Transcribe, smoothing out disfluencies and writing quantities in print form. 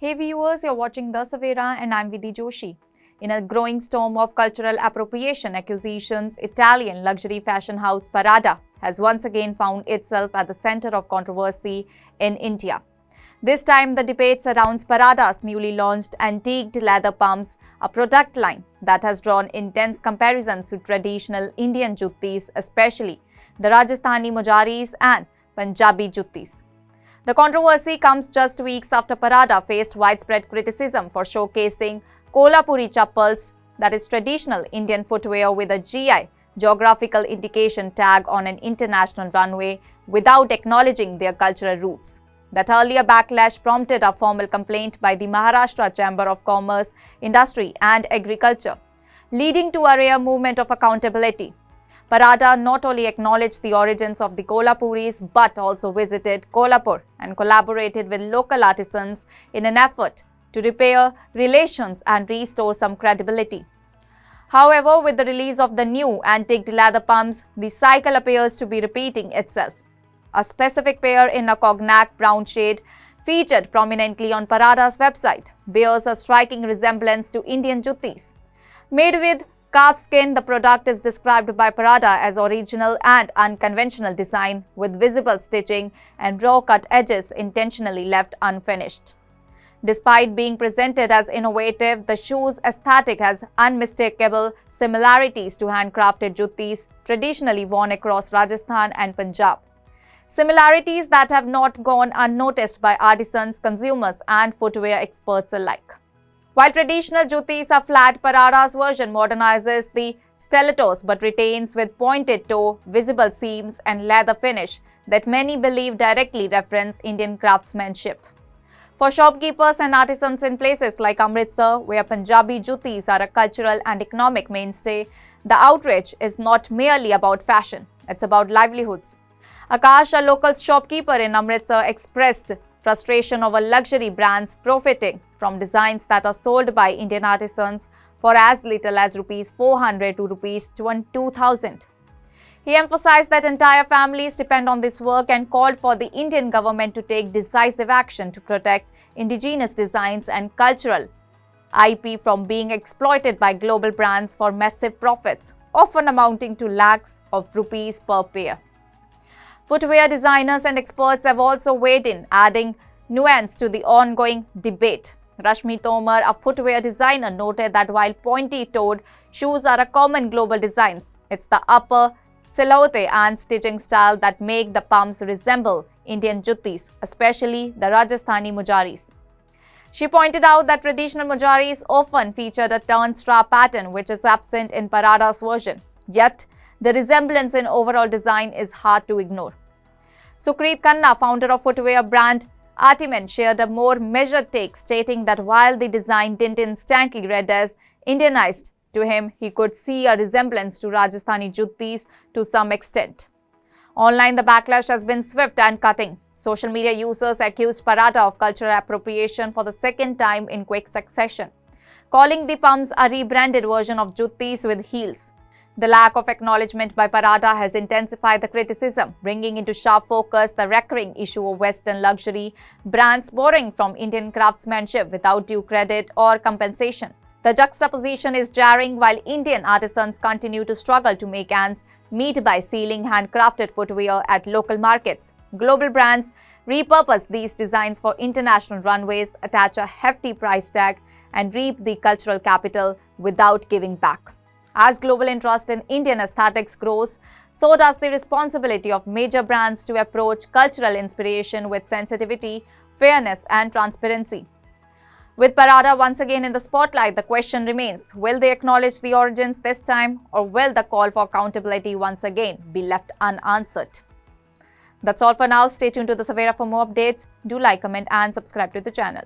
Hey viewers, you're watching The Savera and I'm Vidhi Joshi. In a growing storm of cultural appropriation accusations, Italian luxury fashion house Prada has once again found itself at the center of controversy in India. This time, the debate surrounds Prada's newly launched antiqued leather pumps, a product line that has drawn intense comparisons to traditional Indian Juttis, especially the Rajasthani Mojaris and Punjabi Juttis. The controversy comes just weeks after Prada faced widespread criticism for showcasing Kolhapuri chappals, that is traditional Indian footwear with a GI geographical indication tag on an international runway without acknowledging their cultural roots. That earlier backlash prompted a formal complaint by the Maharashtra Chamber of Commerce, Industry and Agriculture, leading to a rare movement of accountability. Prada not only acknowledged the origins of the Kolhapuris but also visited Kolhapur and collaborated with local artisans in an effort to repair relations and restore some credibility. However, with the release of the new antiqued leather pumps, the cycle appears to be repeating itself. A specific pair in a cognac brown shade, featured prominently on Prada's website, bears a striking resemblance to Indian Juttis. Made with calf skin, the product is described by Prada as original and unconventional design with visible stitching and raw-cut edges intentionally left unfinished. Despite being presented as innovative, the shoe's aesthetic has unmistakable similarities to handcrafted juttis traditionally worn across Rajasthan and Punjab. Similarities that have not gone unnoticed by artisans, consumers and footwear experts alike. While traditional juttis are flat, Prada's version modernizes the stilettos but retains with pointed toe, visible seams and leather finish that many believe directly reference Indian craftsmanship. For shopkeepers and artisans in places like Amritsar, where Punjabi Juttis are a cultural and economic mainstay, the outrage is not merely about fashion, it's about livelihoods. Akash, a local shopkeeper in Amritsar, expressed frustration over luxury brands profiting from designs that are sold by Indian artisans for as little as Rs 400 to Rs 22,000. He emphasized that entire families depend on this work and called for the Indian government to take decisive action to protect indigenous designs and cultural IP from being exploited by global brands for massive profits, often amounting to lakhs of rupees per pair. Footwear designers and experts have also weighed in, adding nuance to the ongoing debate. Rashmi Tomar, a footwear designer, noted that while pointy-toed shoes are a common global designs, it's the upper silhouette and stitching style that make the pumps resemble Indian Juttis, especially the Rajasthani Mojaris. She pointed out that traditional Mojaris often featured a turned strap pattern which is absent in Prada's version. Yet, the resemblance in overall design is hard to ignore. Sukrit Khanna, founder of footwear brand Artiman, shared a more measured take, stating that while the design didn't instantly read as Indianized, to him, he could see a resemblance to Rajasthani Juttis to some extent. Online, the backlash has been swift and cutting. Social media users accused Prada of cultural appropriation for the second time in quick succession, calling the pumps a rebranded version of Juttis with heels. The lack of acknowledgement by Prada has intensified the criticism, bringing into sharp focus the recurring issue of Western luxury brands borrowing from Indian craftsmanship without due credit or compensation. The juxtaposition is jarring while Indian artisans continue to struggle to make ends meet by selling handcrafted footwear at local markets. Global brands repurpose these designs for international runways, attach a hefty price tag, and reap the cultural capital without giving back. As global interest in Indian aesthetics grows, so does the responsibility of major brands to approach cultural inspiration with sensitivity, fairness, and transparency. With Prada once again in the spotlight, the question remains, will they acknowledge the origins this time, or will the call for accountability once again be left unanswered? That's all for now. Stay tuned to The Savera for more updates. Do like, comment, and subscribe to the channel.